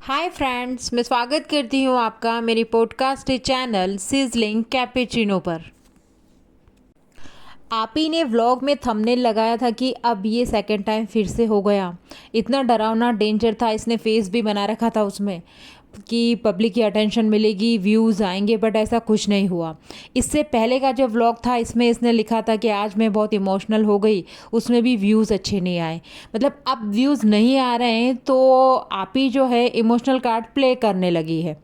Hi friends, मैं स्वागत करती हूँ आपका मेरी पॉडकास्ट चैनल सिजलिंग कैपेचिनो पर। आप ही ने व्लॉग में थंबनेल लगाया था कि अब ये सेकंड टाइम फिर से हो गया। इतना डरावना डेंजर था, इसने फेस भी बना रखा था उसमें कि पब्लिक की अटेंशन मिलेगी, व्यूज़ आएंगे, बट ऐसा कुछ नहीं हुआ। इससे पहले का जो व्लॉग था इसमें इसने लिखा था कि आज मैं बहुत इमोशनल हो गई, उसमें भी व्यूज़ अच्छे नहीं आए। मतलब अब व्यूज़ नहीं आ रहे हैं तो आप ही जो है इमोशनल कार्ड प्ले करने लगी है।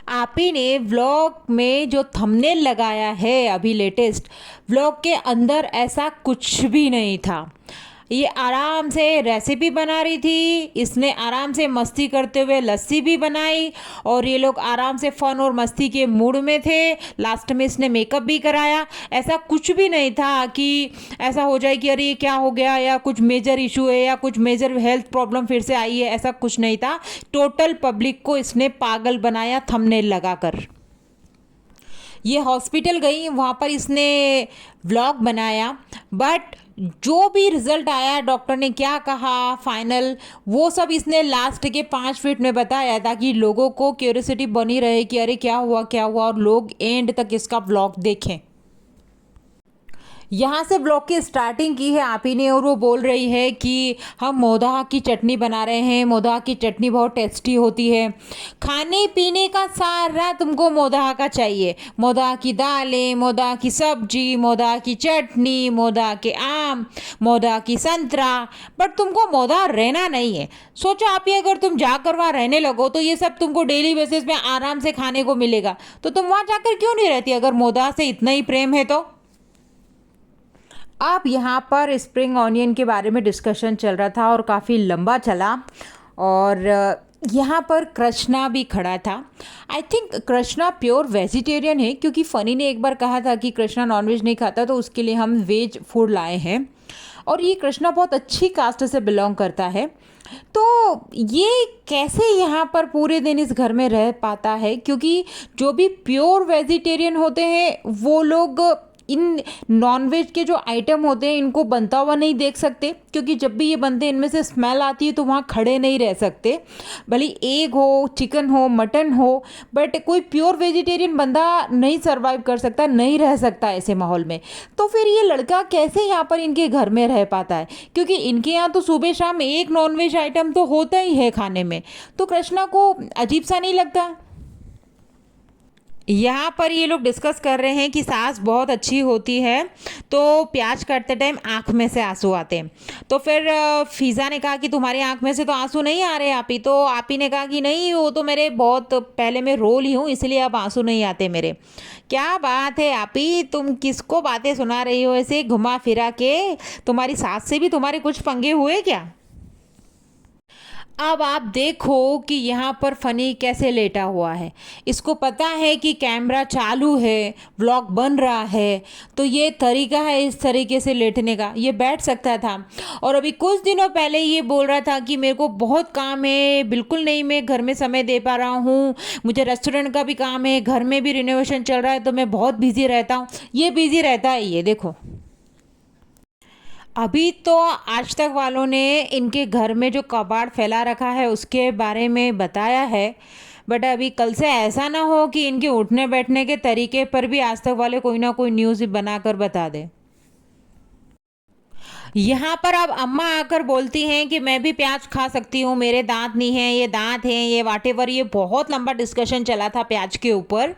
आप ही ने व्लॉग में जो थंबनेल लगाया है अभी लेटेस्ट व्लॉग के अंदर ऐसा कुछ भी नहीं था। ये आराम से रेसिपी बना रही थी, इसने आराम से मस्ती करते हुए लस्सी भी बनाई और ये लोग आराम से फन और मस्ती के मूड में थे। लास्ट में इसने मेकअप भी कराया। ऐसा कुछ भी नहीं था कि ऐसा हो जाए कि अरे ये क्या हो गया या कुछ मेजर इशू है या कुछ मेजर हेल्थ प्रॉब्लम फिर से आई है, ऐसा कुछ नहीं था। टोटल पब्लिक को इसने पागल बनाया थंबनेल लगाकर। ये हॉस्पिटल गई, वहाँ पर इसने व्लॉग बनाया, बट जो भी रिजल्ट आया, डॉक्टर ने क्या कहा फाइनल, वो सब इसने लास्ट के 5 मिनट में बताया ताकि लोगों को क्यूरियोसिटी बनी रहे कि अरे क्या हुआ क्या हुआ, और लोग एंड तक इसका व्लॉग देखें। यहाँ से ब्लॉग की स्टार्टिंग की है आप ही ने और वो बोल रही है कि हम मोदहा की चटनी बना रहे हैं। मोदहा की चटनी बहुत टेस्टी होती है। खाने पीने का सारा तुमको मोदहा का चाहिए। मोदहा की दालें, मोदहा की सब्जी, मोदहा की चटनी, मोदहा के आम, मोदहा की संतरा, बट तुमको मोदहा रहना नहीं है। सोचो आप ही अगर तुम जाकर वहाँ रहने लगो तो ये सब तुमको डेली बेसिस में आराम से खाने को मिलेगा, तो तुम वहाँ जाकर क्यों नहीं रहती अगर मोदहा से इतना ही प्रेम है तो। अब यहाँ पर स्प्रिंग ऑनियन के बारे में डिस्कशन चल रहा था और काफ़ी लंबा चला। और यहाँ पर कृष्णा भी खड़ा था। I think Krishna pure vegetarian है, क्योंकि फ़नी ने एक बार कहा था कि कृष्णा नॉनवेज नहीं खाता तो उसके लिए हम वेज फूड लाए हैं। और ये कृष्णा बहुत अच्छी कास्ट से बिलोंग करता है, तो ये कैसे यहाँ पर पूरे दिन इस घर में रह पाता है, क्योंकि जो भी प्योर वेजिटेरियन होते हैं वो लोग इन नॉनवेज के जो आइटम होते हैं इनको बनता हुआ नहीं देख सकते, क्योंकि जब भी ये बनते हैं इनमें से स्मेल आती है तो वहाँ खड़े नहीं रह सकते। भले एग हो, चिकन हो, मटन हो, बट कोई प्योर वेजिटेरियन बंदा नहीं सर्वाइव कर सकता, नहीं रह सकता ऐसे माहौल में। तो फिर ये लड़का कैसे यहाँ पर इनके घर में रह पाता है, क्योंकि इनके यहाँ तो सुबह शाम एक नॉनवेज आइटम तो होता ही है खाने में। तो कृष्णा को अजीब सा नहीं लगता। यहाँ पर ये लोग डिस्कस कर रहे हैं कि सास बहुत अच्छी होती है तो प्याज काटते टाइम आँख में से आंसू आते हैं। तो फिर फिज़ा ने कहा कि तुम्हारी आँख में से तो आंसू नहीं आ रहे आप ही। तो आप ही ने कहा कि नहीं, वो तो मेरे बहुत पहले मैं रो ली हूँ इसलिए अब आंसू नहीं आते मेरे। क्या बात है आप ही, तुम किसको बातें सुना रही हो ऐसे घुमा फिरा के? तुम्हारी सास से भी तुम्हारे कुछ पंगे हुए क्या? अब आप देखो कि यहाँ पर फनी कैसे लेटा हुआ है। इसको पता है कि कैमरा चालू है, व्लॉग बन रहा है, तो ये तरीका है इस तरीके से लेटने का। ये बैठ सकता था। और अभी कुछ दिनों पहले ये बोल रहा था कि मेरे को बहुत काम है, बिल्कुल नहीं मैं घर में समय दे पा रहा हूँ, मुझे रेस्टोरेंट का भी काम है, घर में भी रिनोवेशन चल रहा है, तो मैं बहुत बिजी रहता हूँ। ये बिजी रहता है, ये देखो। अभी तो आज तक वालों ने इनके घर में जो कबाड़ फैला रखा है उसके बारे में बताया है, बट अभी कल से ऐसा ना हो कि इनके उठने बैठने के तरीके पर भी आज तक वाले कोई ना कोई न्यूज़ बनाकर बता दे। यहाँ पर अब अम्मा आकर बोलती हैं कि मैं भी प्याज खा सकती हूँ, मेरे दांत नहीं हैं, ये दांत हैं, ये वाटेवर। ये बहुत लंबा डिस्कशन चला था प्याज के ऊपर।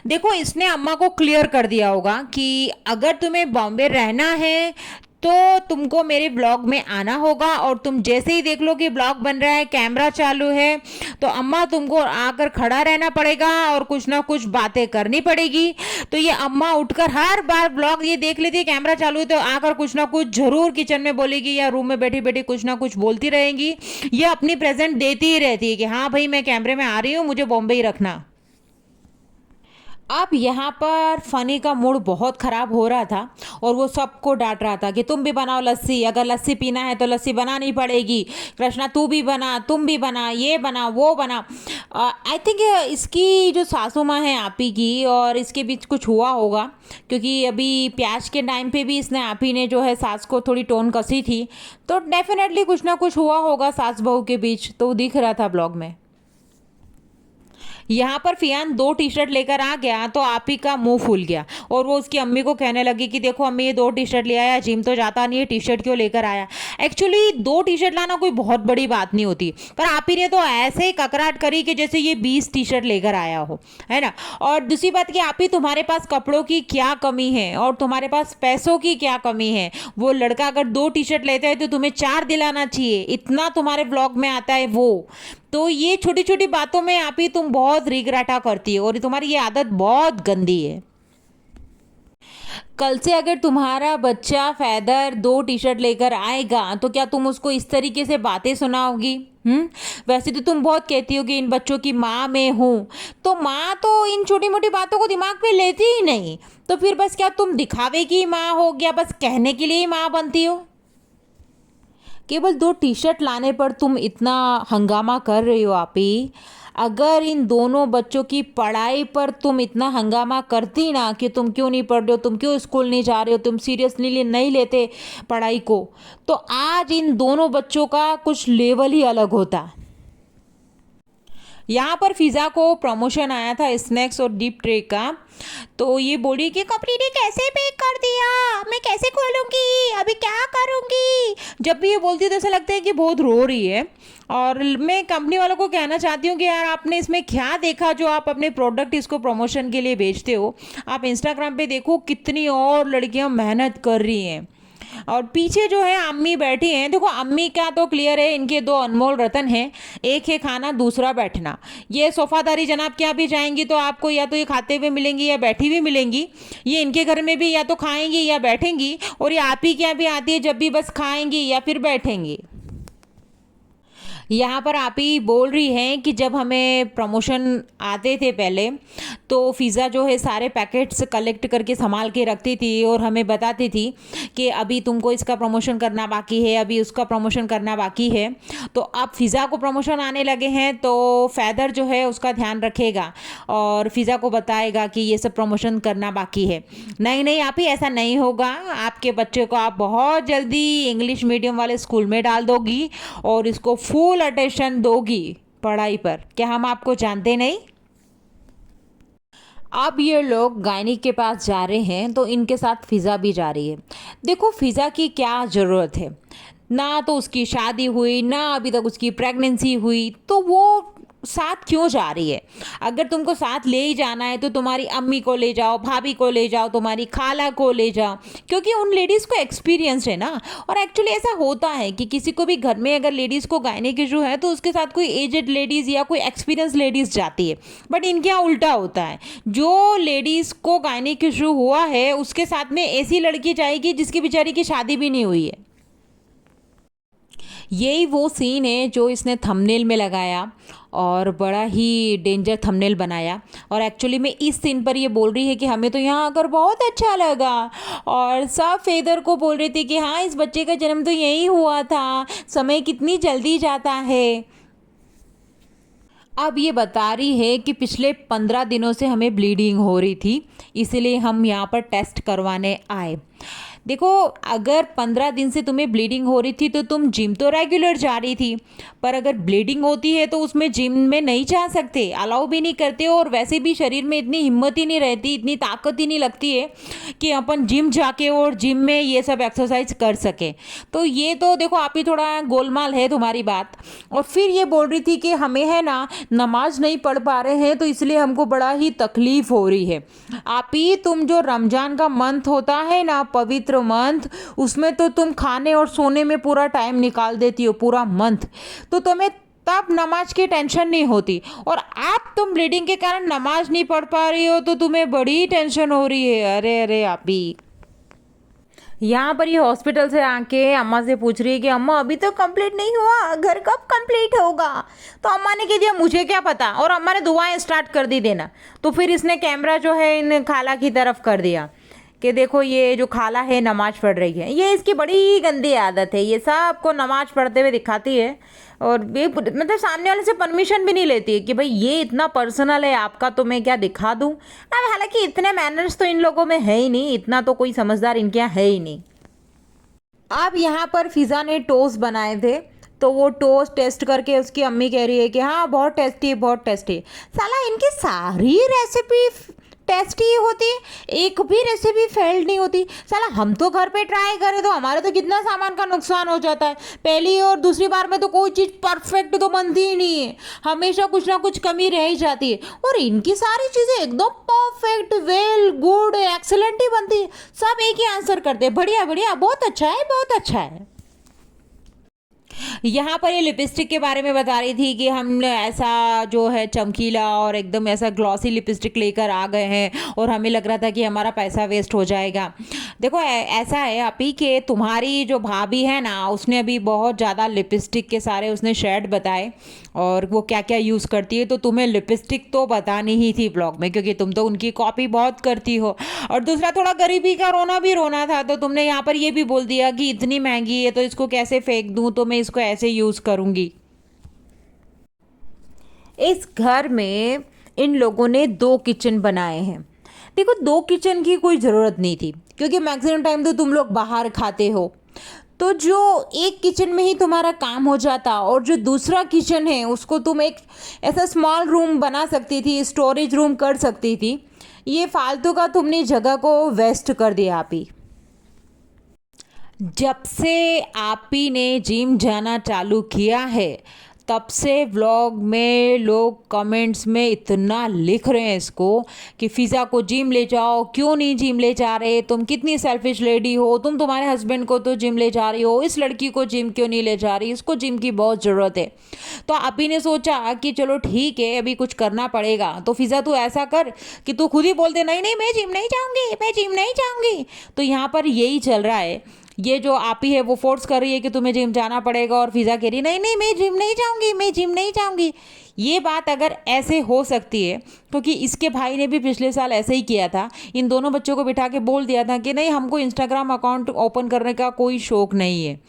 देखो, इसने अम्मा को क्लियर कर दिया होगा कि अगर तुम्हें बॉम्बे रहना है तो तुमको मेरे ब्लॉग में आना होगा, और तुम जैसे ही देख लो कि ब्लॉग बन रहा है, कैमरा चालू है, तो अम्मा तुमको आकर खड़ा रहना पड़ेगा और कुछ ना कुछ बातें करनी पड़ेगी। तो ये अम्मा उठकर हर बार ब्लॉग ये देख लेती है कैमरा चालू है तो आकर कुछ ना कुछ जरूर किचन में बोलेगी या रूम में बैठी बैठी कुछ ना कुछ बोलती रहेगी। ये अपनी प्रेजेंट देती ही रहती है कि हाँ भाई मैं कैमरे में आ रही हूँ, मुझे बॉम्बे ही रखना। अब यहाँ पर फनी का मूड बहुत ख़राब हो रहा था और वो सबको डांट रहा था कि तुम भी बनाओ लस्सी, अगर लस्सी पीना है तो लस्सी बनानी पड़ेगी, कृष्णा तू भी बना, तुम भी बना, ये बना वो बना। आई थिंक इसकी जो सासू माँ है आपी की, और इसके बीच कुछ हुआ होगा, क्योंकि अभी प्याज के टाइम पे भी इसने आपी ने जो है सास को थोड़ी टोन कसी थी, तो डेफिनेटली कुछ ना कुछ हुआ होगा सास बहू के बीच, तो दिख रहा था ब्लॉग में। यहाँ पर फियान 2 टी-शर्ट लेकर आ गया तो आप ही का मुंह फूल गया और वो उसकी अम्मी को कहने लगी कि देखो अम्मी ये 2 टी-शर्ट ले आया, जिम तो जाता नहीं है, टी-शर्ट क्यों लेकर आया। एक्चुअली 2 टी-शर्ट लाना कोई बहुत बड़ी बात नहीं होती, पर आप ही ने तो ऐसे ही ककराट करी कि जैसे ये 20 टी-शर्ट लेकर आया हो, है ना। और दूसरी बात कि आप ही तुम्हारे पास कपड़ों की क्या कमी है और तुम्हारे पास पैसों की क्या कमी है। वो लड़का अगर 2 टी-शर्ट लेता है तो तुम्हें 4 दिलाना चाहिए, इतना तुम्हारे ब्लॉग में आता है वो। तो ये छोटी छोटी बातों में आप ही तुम बहुत रिगराटा करती हो और तुम्हारी ये आदत बहुत गंदी है। कल से अगर तुम्हारा बच्चा फैदर 2 टी-शर्ट लेकर आएगा तो क्या तुम उसको इस तरीके से बातें सुनाओगी? वैसे तो तुम बहुत कहती हो कि इन बच्चों की माँ मैं हूँ, तो माँ तो इन छोटी मोटी बातों को दिमाग में लेती ही नहीं, तो फिर बस क्या तुम दिखावे की माँ हो गया, बस कहने के लिए ही माँ बनती हो। केवल 2 टी-शर्ट लाने पर तुम इतना हंगामा कर रही हो आप ही। अगर इन दोनों बच्चों की पढ़ाई पर तुम इतना हंगामा करती ना कि तुम क्यों नहीं पढ़ रहे हो, तुम क्यों स्कूल नहीं जा रहे हो, तुम सीरियसली नहीं लेते पढ़ाई को, तो आज इन दोनों बच्चों का कुछ लेवल ही अलग होता। यहाँ पर फिज़ा को प्रमोशन आया था स्नैक्स और डीप ट्रे का, तो ये बोली कि कंपनी ने कैसे पैक कर दिया, मैं कैसे खोलूँगी, अभी क्या करूँगी। जब भी ये बोलती है तो ऐसा लगता है कि बहुत रो रही है। और मैं कंपनी वालों को कहना चाहती हूँ कि यार आपने इसमें क्या देखा जो आप अपने प्रोडक्ट इसको प्रमोशन के लिए बेचते हो। आप इंस्टाग्राम पे देखो कितनी और लड़कियाँ मेहनत कर रही हैं और पीछे जो है अम्मी बैठी हैं। देखो अम्मी का तो क्लियर है, इनके 2 अनमोल रतन हैं, एक है खाना दूसरा बैठना। ये सोफादारी जनाब के यहाँ भी जाएंगी तो आपको या तो ये खाते हुए मिलेंगी या बैठी हुई मिलेंगी। ये इनके घर में भी या तो खाएंगी या बैठेंगी, और ये आप ही के यहाँ भी आती है जब भी बस खाएंगी या फिर बैठेंगी। यहाँ पर आप ही बोल रही हैं कि जब हमें प्रमोशन आते थे पहले तो फ़िज़ा जो है सारे पैकेट्स कलेक्ट करके संभाल के रखती थी और हमें बताती थी कि अभी तुमको इसका प्रमोशन करना बाकी है, अभी उसका प्रमोशन करना बाकी है। तो अब फ़िज़ा को प्रमोशन आने लगे हैं तो फैदर जो है उसका ध्यान रखेगा और फ़िज़ा को बताएगा कि ये सब प्रमोशन करना बाकी है। नहीं नहीं आप ही ऐसा नहीं होगा, आपके बच्चे को आप बहुत जल्दी इंग्लिश मीडियम वाले स्कूल में डाल दोगी और इसको फुल अटेंशन दोगी पढ़ाई पर। क्या हम आपको जानते नहीं? अब ये लोग गायनिक के पास जा रहे हैं तो इनके साथ फ़िज़ा भी जा रही है। देखो फ़िज़ा की क्या ज़रूरत है, ना तो उसकी शादी हुई ना अभी तक उसकी प्रेगनेंसी हुई, तो वो साथ क्यों जा रही है। अगर तुमको साथ ले ही जाना है तो तुम्हारी अम्मी को ले जाओ, भाभी को ले जाओ, तुम्हारी खाला को ले जाओ, क्योंकि उन लेडीज़ को एक्सपीरियंस है ना। और एक्चुअली ऐसा होता है कि किसी को भी घर में अगर लेडीज़ को गायने इशू है तो उसके साथ कोई एजेड लेडीज़ या कोई एक्सपीरियंस लेडीज़ जाती है। बट इनके यहाँ उल्टा होता है, जो लेडीज़ को गायने इशू हुआ है उसके साथ में ऐसी लड़की जाएगी जिसकी बेचारी की शादी भी नहीं हुई है। यही वो सीन है जो इसने थंबनेल में लगाया और बड़ा ही डेंजर थंबनेल बनाया। और एक्चुअली में इस सीन पर ये बोल रही है कि हमें तो यहाँ आकर बहुत अच्छा लगा, और सब फेदर को बोल रही थी कि हाँ इस बच्चे का जन्म तो यही हुआ था, समय कितनी जल्दी जाता है। अब ये बता रही है कि पिछले 15 दिनों से हमें ब्लीडिंग हो रही थी, इसीलिए हम यहाँ पर टेस्ट करवाने आए। देखो अगर 15 दिन से तुम्हें ब्लीडिंग हो रही थी तो तुम जिम तो रेगुलर जा रही थी, पर अगर ब्लीडिंग होती है तो उसमें जिम में नहीं जा सकते, अलाउ भी नहीं करते, और वैसे भी शरीर में इतनी हिम्मत ही नहीं रहती, इतनी ताकत ही नहीं लगती है कि अपन जिम जाके और जिम में ये सब एक्सरसाइज कर सके। तो ये तो देखो आप ही थोड़ा गोलमाल है तुम्हारी बात। और फिर ये बोल रही थी कि हमें है ना नमाज नहीं पढ़ पा रहे हैं तो इसलिए हमको बड़ा ही तकलीफ हो रही है। आप ही तुम जो रमजान का मंथ होता है ना, पवित्र मंथ, उसमें तो तुम खाने और सोने में पूरा टाइम निकाल देती हो पूरा मंथ, तो तुम्हें तब नमाज की टेंशन नहीं होती। और आप तुम ब्लीडिंग के कारण नमाज नहीं पढ़ पा रही हो तो तुम्हें बड़ी टेंशन हो रही है। अरे अरे आप ही यहाँ पर ये हॉस्पिटल से आके अम्मा से पूछ रही है कि अम्मा अभी तो कंप्लीट नहीं हुआ, घर कब कंप्लीट होगा। तो अम्मा ने कह दिया मुझे क्या पता, और अम्मा ने दुआएं स्टार्ट कर दी देना। तो फिर इसने कैमरा जो है इन खाला की तरफ कर दिया कि देखो ये जो खाला है नमाज पढ़ रही है। ये इसकी बड़ी गंदी आदत है, ये सबको नमाज पढ़ते हुए दिखाती है। और ये मतलब सामने वाले से परमिशन भी नहीं लेती है कि भाई ये इतना पर्सनल है आपका, तो मैं क्या दिखा दूँ। अब हालांकि इतने मैनर्स तो इन लोगों में है ही नहीं, इतना तो कोई समझदार इनके यहाँ है ही नहीं। अब यहाँ पर फिज़ा ने टोस्ट बनाए थे, तो वो टोस्ट टेस्ट करके उसकी अम्मी कह रही है कि हाँ बहुत टेस्टी है, बहुत टेस्टी है। साला इनकी सारी रेसिपी टेस्टी होती है, एक भी रेसिपी फेल्ड नहीं होती। साला हम तो घर पे ट्राई करें तो हमारे तो कितना सामान का नुकसान हो जाता है। पहली और दूसरी बार में तो कोई चीज़ परफेक्ट तो बनती ही नहीं है, हमेशा कुछ ना कुछ कमी रह ही जाती है। और इनकी सारी चीज़ें एकदम परफेक्ट, वेल, गुड, एक्सेलेंट ही बनती है। सब एक ही आंसर करते हैं, बढ़िया बढ़िया, बहुत अच्छा है, बहुत अच्छा है। यहाँ पर ये लिपस्टिक के बारे में बता रही थी कि हम ऐसा जो है चमकीला और एकदम ऐसा ग्लॉसी लिपस्टिक लेकर आ गए हैं और हमें लग रहा था कि हमारा पैसा वेस्ट हो जाएगा। देखो ऐसा है अभी कि तुम्हारी जो भाभी है ना, उसने अभी बहुत ज़्यादा लिपस्टिक के सारे उसने शेड बताए और वो क्या क्या यूज़ करती है। तो तुम्हें लिपस्टिक तो बतानी ही थी ब्लॉग में, क्योंकि तुम तो उनकी कॉपी बहुत करती हो। और दूसरा थोड़ा गरीबी का रोना भी रोना था, तो तुमने यहाँ पर ये भी बोल दिया कि इतनी महंगी है तो इसको कैसे फेंक दूँ, तो मैं इसको ऐसे यूज़ करूँगी। इस घर में इन लोगों ने 2 किचन बनाए हैं। देखो 2 किचन की कोई ज़रूरत नहीं थी, क्योंकि मैक्सिमम टाइम तो तुम लोग बाहर खाते हो। तो जो एक किचन में ही तुम्हारा काम हो जाता, और जो दूसरा किचन है उसको तुम एक ऐसा स्मॉल रूम बना सकती थी, स्टोरेज रूम कर सकती थी। ये फालतू का तुमने जगह को वेस्ट कर दिया आप ही। जब से आप ही ने जिम जाना चालू किया है, तब से व्लॉग में लोग कमेंट्स में इतना लिख रहे हैं इसको कि फ़िज़ा को जिम ले जाओ, क्यों नहीं जिम ले जा रहे, तुम कितनी सेल्फिश लेडी हो, तुम तुम्हारे हस्बैंड को तो जिम ले जा रही हो, इस लड़की को जिम क्यों नहीं ले जा रही, इसको जिम की बहुत ज़रूरत है। तो आप ही ने सोचा कि चलो ठीक है अभी कुछ करना पड़ेगा। तो फ़िज़ा तू ऐसा कर कि तू खुद ही बोल दे नहीं नहीं मैं जिम नहीं जाऊँगी, मैं जिम नहीं जाऊँगी। तो यहाँ पर यही चल रहा है, ये जो आप ही है वो फोर्स कर रही है कि तुम्हें जिम जाना पड़ेगा, और फिज़ा कह रही नहीं नहीं मैं जिम नहीं जाऊंगी, मैं जिम नहीं जाऊंगी। ये बात अगर ऐसे हो सकती है, क्योंकि इसके भाई ने भी पिछले साल ऐसे ही किया था, इन दोनों बच्चों को बिठा के बोल दिया था कि नहीं हमको इंस्टाग्राम अकाउंट ओपन करने का कोई शौक नहीं है।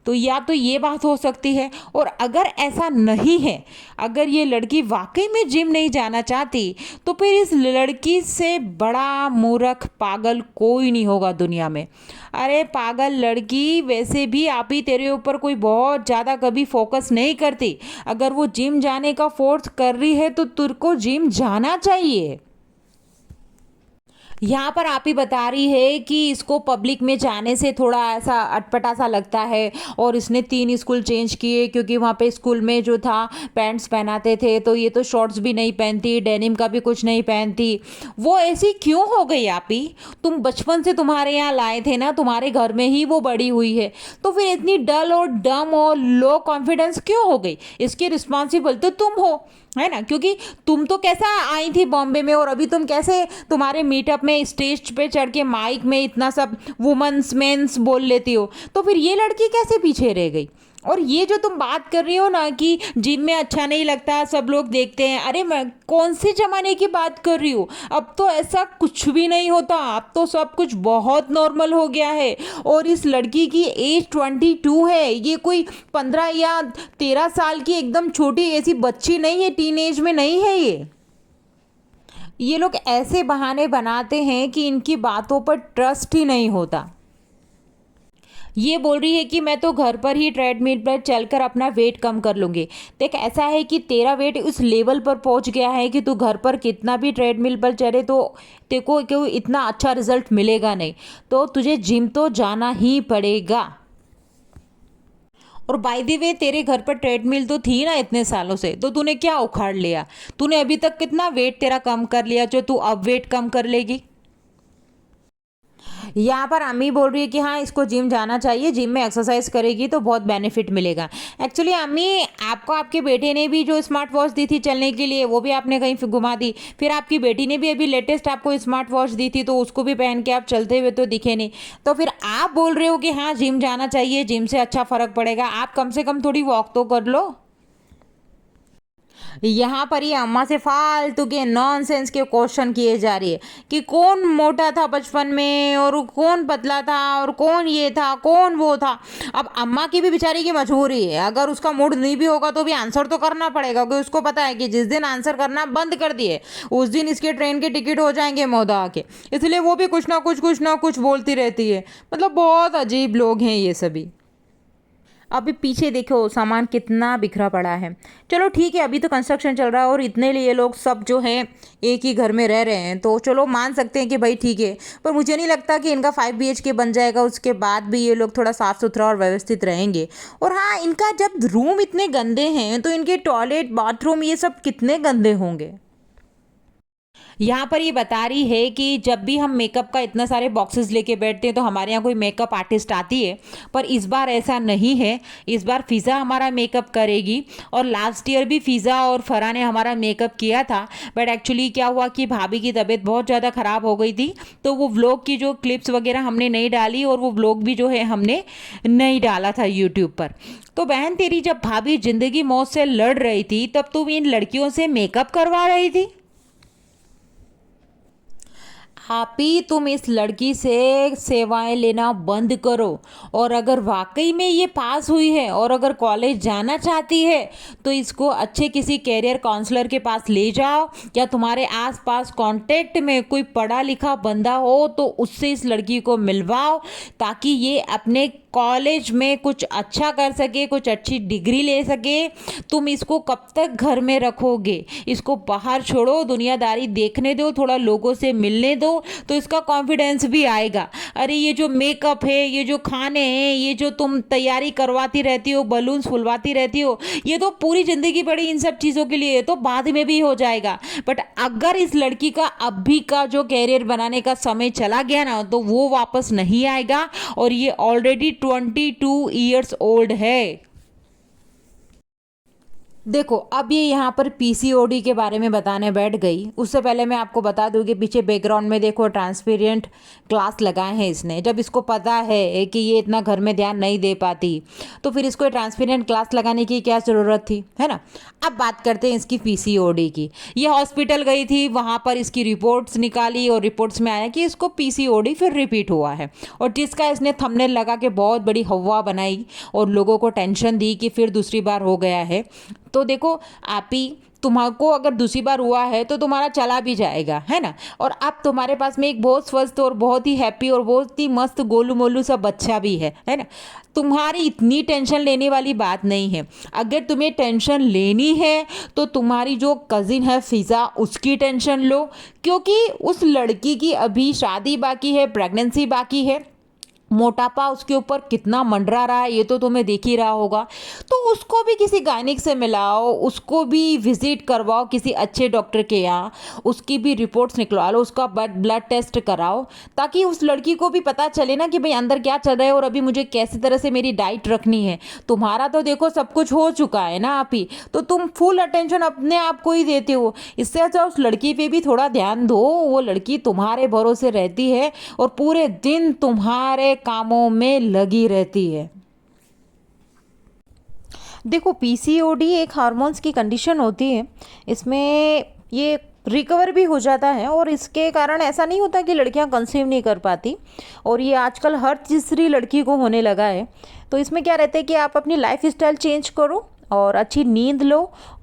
तो या तो ये बात हो सकती है, और अगर ऐसा नहीं है, अगर ये लड़की वाकई में जिम नहीं जाना चाहती, तो फिर इस लड़की से बड़ा मूर्ख पागल कोई नहीं होगा दुनिया में। अरे पागल लड़की, वैसे भी आप ही तेरे ऊपर कोई बहुत ज़्यादा कभी फोकस नहीं करती। अगर वो जिम जाने का फोर्स कर रही है तो तेरे को जिम जाना चाहिए। यहाँ पर आप ही बता रही है कि इसको पब्लिक में जाने से थोड़ा ऐसा अटपटा सा लगता है, और इसने 3 स्कूल चेंज किए, क्योंकि वहाँ पे स्कूल में जो था पैंट्स पहनाते थे, तो ये तो शॉर्ट्स भी नहीं पहनती, डेनिम का भी कुछ नहीं पहनती। वो ऐसी क्यों हो गई आप ही? तुम बचपन से तुम्हारे यहाँ लाए थे ना, तुम्हारे घर में ही वो बड़ी हुई है, तो फिर इतनी डल और डम और लो कॉन्फिडेंस क्यों हो गई? इसकी रिस्पॉन्सिबल तो तुम हो, है ना? क्योंकि तुम तो कैसा आई थी बॉम्बे में, और अभी तुम कैसे तुम्हारे मीटअप में स्टेज पे चढ़ के माइक में इतना सब वुमेन्स मेंस बोल लेती हो, तो फिर ये लड़की कैसे पीछे रह गई? और ये जो तुम बात कर रही हो ना कि जिम में अच्छा नहीं लगता, सब लोग देखते हैं, अरे मैं कौन से ज़माने की बात कर रही हूँ? अब तो ऐसा कुछ भी नहीं होता, अब तो सब कुछ बहुत नॉर्मल हो गया है। और इस लड़की की एज 22 है, ये कोई 15 या 13 साल की एकदम छोटी ऐसी बच्ची नहीं है, टीनेज में नहीं है ये लोग ऐसे बहाने बनाते हैं कि इनकी बातों पर ट्रस्ट ही नहीं होता। ये बोल रही है कि मैं तो घर पर ही ट्रेडमिल पर चलकर अपना वेट कम कर लूँगी। देख ऐसा है कि तेरा वेट उस लेवल पर पहुंच गया है कि तू घर पर कितना भी ट्रेडमिल पर चले तो तेरे को कोई इतना अच्छा रिजल्ट मिलेगा नहीं, तो तुझे जिम तो जाना ही पड़ेगा। और बाय द वे तेरे घर पर ट्रेडमिल तो थी ना इतने सालों से, तो तूने क्या उखाड़ लिया? तूने अभी तक कितना वेट तेरा कम कर लिया जो तू अब वेट कम कर लेगी? यहाँ पर अम्मी बोल रही है कि हाँ इसको जिम जाना चाहिए, जिम में एक्सरसाइज करेगी तो बहुत बेनिफिट मिलेगा। एक्चुअली अम्मी, आपको आपके बेटे ने भी जो स्मार्ट वॉच दी थी चलने के लिए वो भी आपने कहीं घुमा दी, फिर आपकी बेटी ने भी अभी लेटेस्ट आपको स्मार्ट वॉच दी थी तो उसको भी पहन के आप चलते हुए तो दिखे नहीं, तो फिर आप बोल रहे हो कि हाँ जिम जाना चाहिए, जिम से अच्छा फर्क पड़ेगा। आप कम से कम थोड़ी वॉक तो कर लो। यहाँ पर ये अम्मा से फालतू के नॉनसेंस के क्वेश्चन किए जा रही है कि कौन मोटा था बचपन में और कौन पतला था और कौन ये था कौन वो था। अब अम्मा की भी बेचारी की मजबूरी है, अगर उसका मूड नहीं भी होगा तो भी आंसर तो करना पड़ेगा, क्योंकि उसको पता है कि जिस दिन आंसर करना बंद कर दिए उस दिन इसके ट्रेन के टिकट हो जाएंगे मौदा के, इसलिए वो भी कुछ ना कुछ बोलती रहती है। मतलब बहुत अजीब लोग हैं ये सभी। अभी पीछे देखो सामान कितना बिखरा पड़ा है। चलो ठीक है, अभी तो कंस्ट्रक्शन चल रहा है और इतने लिए लोग सब जो है एक ही घर में रह रहे हैं तो चलो मान सकते हैं कि भाई ठीक है, पर मुझे नहीं लगता कि इनका 5 BHK बन जाएगा उसके बाद भी ये लोग थोड़ा साफ़ सुथरा और व्यवस्थित रहेंगे। और हाँ, इनका जब रूम इतने गंदे हैं तो इनके टॉयलेट बाथरूम ये सब कितने गंदे होंगे। यहाँ पर ये बता रही है कि जब भी हम मेकअप का इतना सारे बॉक्सेस लेके बैठते हैं तो हमारे यहाँ कोई मेकअप आर्टिस्ट आती है, पर इस बार ऐसा नहीं है। इस बार फ़िज़ा हमारा मेकअप करेगी और लास्ट ईयर भी फ़िज़ा और फ़रा ने हमारा मेकअप किया था। बट एक्चुअली क्या हुआ कि भाभी की तबीयत बहुत ज़्यादा ख़राब हो गई थी, तो वो व्लॉग की जो क्लिप्स वगैरह हमने नहीं डाली और वो व्लॉग भी जो है हमने नहीं डाला था यूट्यूब पर। तो बहन तेरी, जब भाभी ज़िंदगी मौत से लड़ रही थी तब तुम इन लड़कियों से मेकअप करवा रही थी। आप ही तुम इस लड़की से सेवाएं लेना बंद करो, और अगर वाकई में ये पास हुई है और अगर कॉलेज जाना चाहती है तो इसको अच्छे किसी कैरियर काउंसलर के पास ले जाओ, या तुम्हारे आसपास कांटेक्ट में कोई पढ़ा लिखा बंदा हो तो उससे इस लड़की को मिलवाओ, ताकि ये अपने कॉलेज में कुछ अच्छा कर सके, कुछ अच्छी डिग्री ले सके। तुम इसको कब तक घर में रखोगे? इसको बाहर छोड़ो, दुनियादारी देखने दो, थोड़ा लोगों से मिलने दो, तो इसका कॉन्फिडेंस भी आएगा। अरे ये जो मेकअप है, ये जो खाने हैं, ये जो तुम तैयारी करवाती रहती हो, बलून्स फुलवाती रहती हो, ये तो पूरी ज़िंदगी पड़ी इन सब चीज़ों के लिए, तो बाद में भी हो जाएगा। बट अगर इस लड़की का अभी का जो कैरियर बनाने का समय चला गया ना तो वो वापस नहीं आएगा, और ये ऑलरेडी 22 ईयर्स ओल्ड है। देखो, अब ये यहाँ पर पीसीओडी के बारे में बताने बैठ गई। उससे पहले मैं आपको बता दूँ कि पीछे बैकग्राउंड में देखो ट्रांसपेरेंट ग्लास लगाए हैं इसने। जब इसको पता है कि ये इतना घर में ध्यान नहीं दे पाती तो फिर इसको ट्रांसपेरेंट ग्लास लगाने की क्या ज़रूरत थी, है ना। अब बात करते हैं इसकी पीसीओडी की। ये हॉस्पिटल गई थी, वहाँ पर इसकी रिपोर्ट्स निकाली और रिपोर्ट्स में आया कि इसको पीसीओडी फिर रिपीट हुआ है, और जिसका इसने थंबनेल लगा के बहुत बड़ी हवा बनाई और लोगों को टेंशन दी कि फिर दूसरी बार हो गया है। तो देखो आप ही, तुम्हारे अगर दूसरी बार हुआ है तो तुम्हारा चला भी जाएगा, है ना। और अब तुम्हारे पास में एक बहुत स्वस्थ और बहुत ही हैप्पी और बहुत ही मस्त गोलू मोलू सा बच्चा भी है ना। तुम्हारी इतनी टेंशन लेने वाली बात नहीं है। अगर तुम्हें टेंशन लेनी है तो तुम्हारी जो कज़िन है फ़िज़ा, उसकी टेंशन लो, क्योंकि उस लड़की की अभी शादी बाकी है, प्रेगनेंसी बाकी है, मोटापा उसके ऊपर कितना मंडरा रहा है ये तो तुम्हें देख ही रहा होगा। तो उसको भी किसी गायनिक से मिलाओ, उसको भी विजिट करवाओ किसी अच्छे डॉक्टर के यहाँ, उसकी भी रिपोर्ट्स निकलवा लो, उसका ब्लड टेस्ट कराओ, ताकि उस लड़की को भी पता चले ना कि भाई अंदर क्या चल रहा है और अभी मुझे कैसी तरह से मेरी डाइट रखनी है। तुम्हारा तो देखो सब कुछ हो चुका है ना आप ही, तो तुम फुल अटेंशन अपने आप को ही देते हो। इससे अच्छा उस लड़की पे भी थोड़ा ध्यान दो। वो लड़की तुम्हारे भरोसे रहती है और पूरे दिन तुम्हारे कामों में लगी रहती है। देखो, पीसीओडी एक हार्मोन्स की कंडीशन होती है। इसमें ये रिकवर भी हो जाता है और इसके कारण ऐसा नहीं होता कि लड़कियां कंसीव नहीं कर पाती, और ये आजकल हर तीसरी लड़की को होने लगा है। तो इसमें क्या रहता है कि आप अपनी लाइफ स्टाइल चेंज करो और अच्छी नींद लो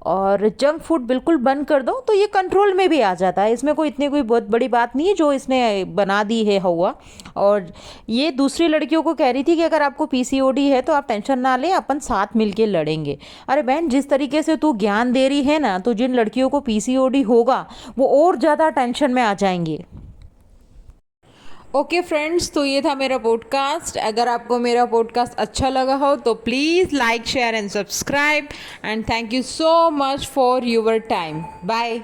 और जंक फूड बिल्कुल बंद कर दो, तो ये कंट्रोल में भी आ जाता है। इसमें कोई बहुत बड़ी बात नहीं है जो इसने बना दी है हवा। और ये दूसरी लड़कियों को कह रही थी कि अगर आपको पीसीओडी है तो आप टेंशन ना लें, अपन साथ मिलके लड़ेंगे। अरे बहन, जिस तरीके से तू ज्ञान दे रही है ना, तो जिन लड़कियों को पीसीओडी होगा वो और ज़्यादा टेंशन में आ जाएंगे। ओके फ्रेंड्स, तो ये था मेरा पॉडकास्ट। अगर आपको मेरा पॉडकास्ट अच्छा लगा हो तो please like share and subscribe, and thank you so much for your time. Bye.